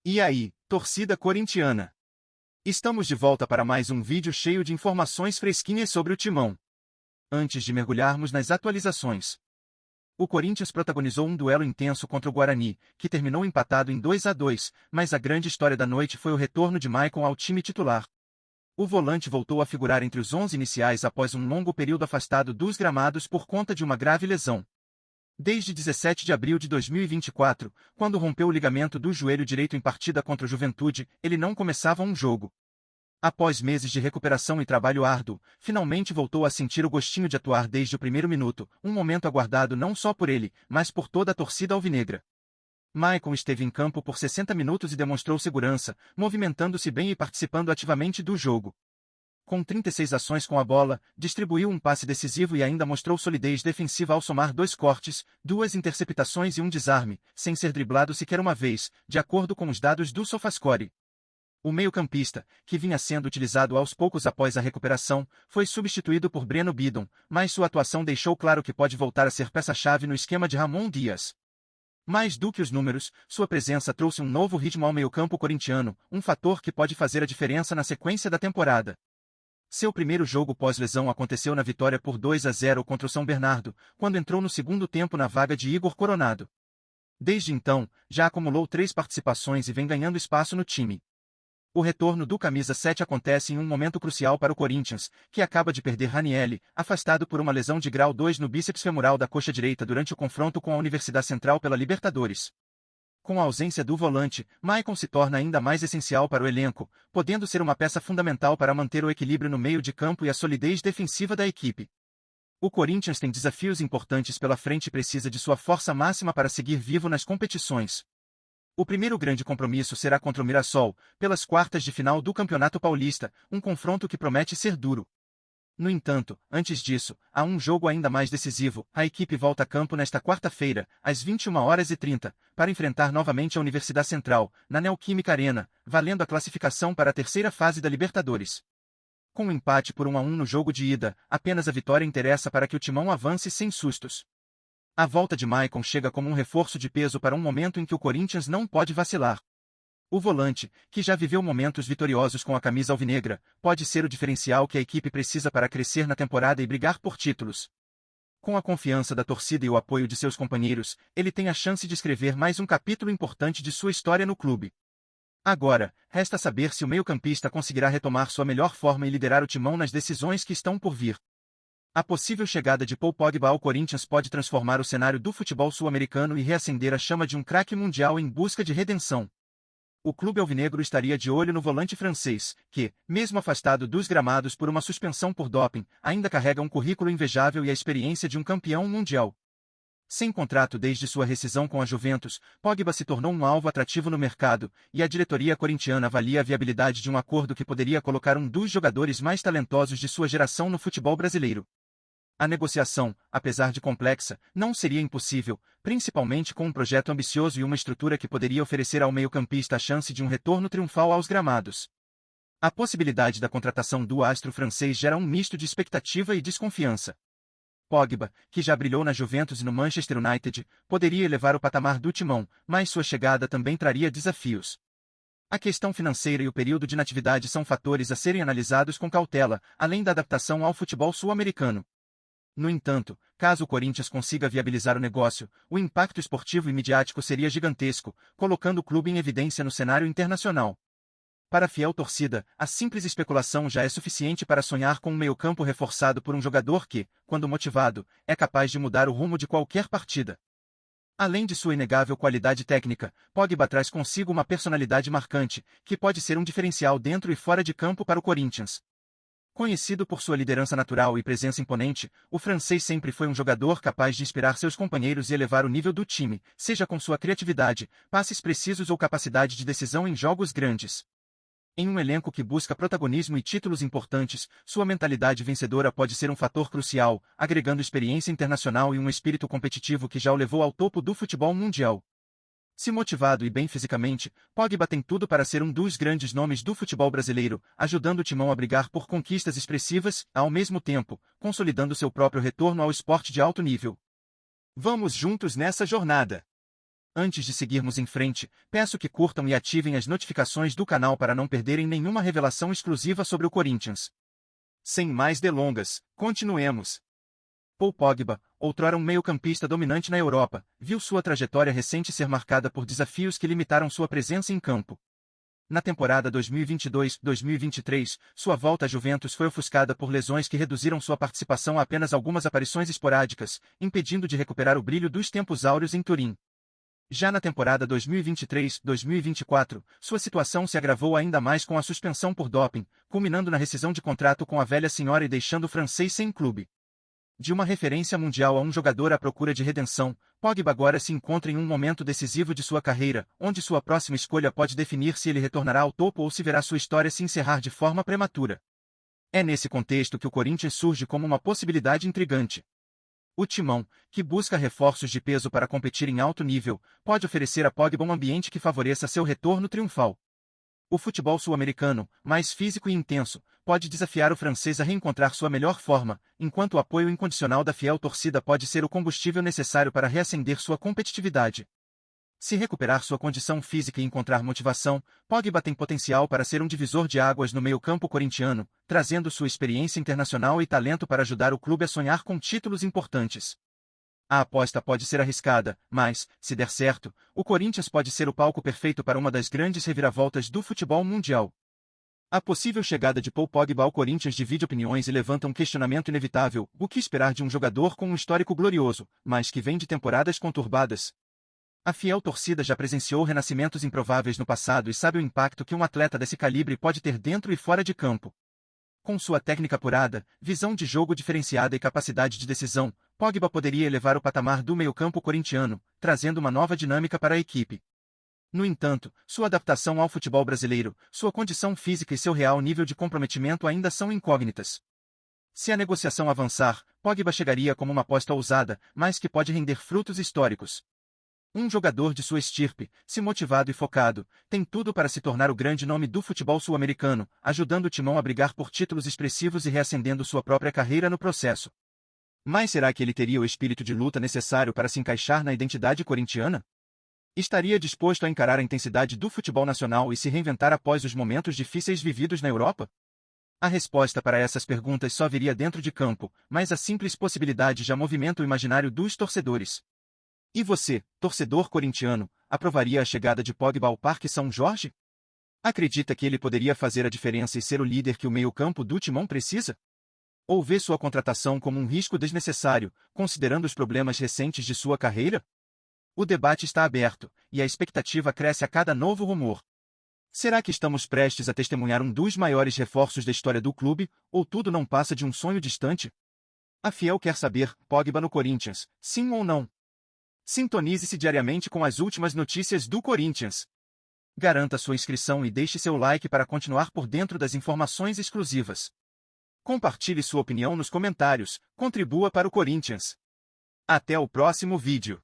E aí, torcida corintiana? Estamos de volta para mais um vídeo cheio de informações fresquinhas sobre o Timão. Antes de mergulharmos nas atualizações, o Corinthians protagonizou um duelo intenso contra o Guarani, que terminou empatado em 2-2, mas a grande história da noite foi o retorno de Maicon ao time titular. O volante voltou a figurar entre os 11 iniciais após um longo período afastado dos gramados por conta de uma grave lesão. Desde 17 de abril de 2024, quando rompeu o ligamento do joelho direito em partida contra o Juventude, ele não começava um jogo. Após meses de recuperação e trabalho árduo, finalmente voltou a sentir o gostinho de atuar desde o primeiro minuto, um momento aguardado não só por ele, mas por toda a torcida alvinegra. Maicon esteve em campo por 60 minutos e demonstrou segurança, movimentando-se bem e participando ativamente do jogo. Com 36 ações com a bola, distribuiu um passe decisivo e ainda mostrou solidez defensiva ao somar 2 cortes, 2 interceptações e um desarme, sem ser driblado sequer uma vez, de acordo com os dados do SofaScore. O meio-campista, que vinha sendo utilizado aos poucos após a recuperação, foi substituído por Breno Bidon, mas sua atuação deixou claro que pode voltar a ser peça-chave no esquema de Ramon Dias. Mais do que os números, sua presença trouxe um novo ritmo ao meio-campo corintiano, um fator que pode fazer a diferença na sequência da temporada. Seu primeiro jogo pós-lesão aconteceu na vitória por 2-0 contra o São Bernardo, quando entrou no segundo tempo na vaga de Igor Coronado. Desde então, já acumulou 3 participações e vem ganhando espaço no time. O retorno do camisa 7 acontece em um momento crucial para o Corinthians, que acaba de perder Ranielli, afastado por uma lesão de grau 2 no bíceps femoral da coxa direita durante o confronto com a Universidade Central pela Libertadores. Com a ausência do volante, Maicon se torna ainda mais essencial para o elenco, podendo ser uma peça fundamental para manter o equilíbrio no meio de campo e a solidez defensiva da equipe. O Corinthians tem desafios importantes pela frente e precisa de sua força máxima para seguir vivo nas competições. O primeiro grande compromisso será contra o Mirassol, pelas quartas de final do Campeonato Paulista, um confronto que promete ser duro. No entanto, antes disso, há um jogo ainda mais decisivo. A equipe volta a campo nesta quarta-feira, às 21h30, para enfrentar novamente a Universidade Central, na Neoquímica Arena, valendo a classificação para a terceira fase da Libertadores. Com um empate por 1-1 no jogo de ida, apenas a vitória interessa para que o Timão avance sem sustos. A volta de Maicon chega como um reforço de peso para um momento em que o Corinthians não pode vacilar. O volante, que já viveu momentos vitoriosos com a camisa alvinegra, pode ser o diferencial que a equipe precisa para crescer na temporada e brigar por títulos. Com a confiança da torcida e o apoio de seus companheiros, ele tem a chance de escrever mais um capítulo importante de sua história no clube. Agora, resta saber se o meio-campista conseguirá retomar sua melhor forma e liderar o Timão nas decisões que estão por vir. A possível chegada de Paul Pogba ao Corinthians pode transformar o cenário do futebol sul-americano e reacender a chama de um craque mundial em busca de redenção. O clube alvinegro estaria de olho no volante francês, que, mesmo afastado dos gramados por uma suspensão por doping, ainda carrega um currículo invejável e a experiência de um campeão mundial. Sem contrato desde sua rescisão com a Juventus, Pogba se tornou um alvo atrativo no mercado, e a diretoria corintiana avalia a viabilidade de um acordo que poderia colocar um dos jogadores mais talentosos de sua geração no futebol brasileiro. A negociação, apesar de complexa, não seria impossível, principalmente com um projeto ambicioso e uma estrutura que poderia oferecer ao meio-campista a chance de um retorno triunfal aos gramados. A possibilidade da contratação do astro francês gera um misto de expectativa e desconfiança. Pogba, que já brilhou na Juventus e no Manchester United, poderia elevar o patamar do Timão, mas sua chegada também traria desafios. A questão financeira e o período de inatividade são fatores a serem analisados com cautela, além da adaptação ao futebol sul-americano. No entanto, caso o Corinthians consiga viabilizar o negócio, o impacto esportivo e midiático seria gigantesco, colocando o clube em evidência no cenário internacional. Para a fiel torcida, a simples especulação já é suficiente para sonhar com um meio-campo reforçado por um jogador que, quando motivado, é capaz de mudar o rumo de qualquer partida. Além de sua inegável qualidade técnica, Pogba traz consigo uma personalidade marcante, que pode ser um diferencial dentro e fora de campo para o Corinthians. Conhecido por sua liderança natural e presença imponente, o francês sempre foi um jogador capaz de inspirar seus companheiros e elevar o nível do time, seja com sua criatividade, passes precisos ou capacidade de decisão em jogos grandes. Em um elenco que busca protagonismo e títulos importantes, sua mentalidade vencedora pode ser um fator crucial, agregando experiência internacional e um espírito competitivo que já o levou ao topo do futebol mundial. Se motivado e bem fisicamente, Pogba tem tudo para ser um dos grandes nomes do futebol brasileiro, ajudando o Timão a brigar por conquistas expressivas, ao mesmo tempo, consolidando seu próprio retorno ao esporte de alto nível. Vamos juntos nessa jornada! Antes de seguirmos em frente, peço que curtam e ativem as notificações do canal para não perderem nenhuma revelação exclusiva sobre o Corinthians. Sem mais delongas, continuemos. Paul Pogba, outrora um meio-campista dominante na Europa, viu sua trajetória recente ser marcada por desafios que limitaram sua presença em campo. Na temporada 2022-2023, sua volta à Juventus foi ofuscada por lesões que reduziram sua participação a apenas algumas aparições esporádicas, impedindo de recuperar o brilho dos tempos áureos em Turim. Já na temporada 2023-2024, sua situação se agravou ainda mais com a suspensão por doping, culminando na rescisão de contrato com a velha senhora e deixando o francês sem clube. De uma referência mundial a um jogador à procura de redenção, Pogba agora se encontra em um momento decisivo de sua carreira, onde sua próxima escolha pode definir se ele retornará ao topo ou se verá sua história se encerrar de forma prematura. É nesse contexto que o Corinthians surge como uma possibilidade intrigante. O Timão, que busca reforços de peso para competir em alto nível, pode oferecer a Pogba um ambiente que favoreça seu retorno triunfal. O futebol sul-americano, mais físico e intenso, pode desafiar o francês a reencontrar sua melhor forma, enquanto o apoio incondicional da fiel torcida pode ser o combustível necessário para reacender sua competitividade. Se recuperar sua condição física e encontrar motivação, Pogba tem potencial para ser um divisor de águas no meio-campo corintiano, trazendo sua experiência internacional e talento para ajudar o clube a sonhar com títulos importantes. A aposta pode ser arriscada, mas, se der certo, o Corinthians pode ser o palco perfeito para uma das grandes reviravoltas do futebol mundial. A possível chegada de Paul Pogba ao Corinthians divide opiniões e levanta um questionamento inevitável: o que esperar de um jogador com um histórico glorioso, mas que vem de temporadas conturbadas? A fiel torcida já presenciou renascimentos improváveis no passado e sabe o impacto que um atleta desse calibre pode ter dentro e fora de campo. Com sua técnica apurada, visão de jogo diferenciada e capacidade de decisão, Pogba poderia elevar o patamar do meio-campo corintiano, trazendo uma nova dinâmica para a equipe. No entanto, sua adaptação ao futebol brasileiro, sua condição física e seu real nível de comprometimento ainda são incógnitas. Se a negociação avançar, Pogba chegaria como uma aposta ousada, mas que pode render frutos históricos. Um jogador de sua estirpe, se motivado e focado, tem tudo para se tornar o grande nome do futebol sul-americano, ajudando o Timão a brigar por títulos expressivos e reacendendo sua própria carreira no processo. Mas será que ele teria o espírito de luta necessário para se encaixar na identidade corintiana? Estaria disposto a encarar a intensidade do futebol nacional e se reinventar após os momentos difíceis vividos na Europa? A resposta para essas perguntas só viria dentro de campo, mas a simples possibilidade já movimenta o imaginário dos torcedores. E você, torcedor corintiano, aprovaria a chegada de Pogba ao Parque São Jorge? Acredita que ele poderia fazer a diferença e ser o líder que o meio-campo do Timão precisa? Ou vê sua contratação como um risco desnecessário, considerando os problemas recentes de sua carreira? O debate está aberto, e a expectativa cresce a cada novo rumor. Será que estamos prestes a testemunhar um dos maiores reforços da história do clube, ou tudo não passa de um sonho distante? A Fiel quer saber: Pogba no Corinthians, sim ou não? Sintonize-se diariamente com as últimas notícias do Corinthians. Garanta sua inscrição e deixe seu like para continuar por dentro das informações exclusivas. Compartilhe sua opinião nos comentários, contribua para o Corinthians. Até o próximo vídeo.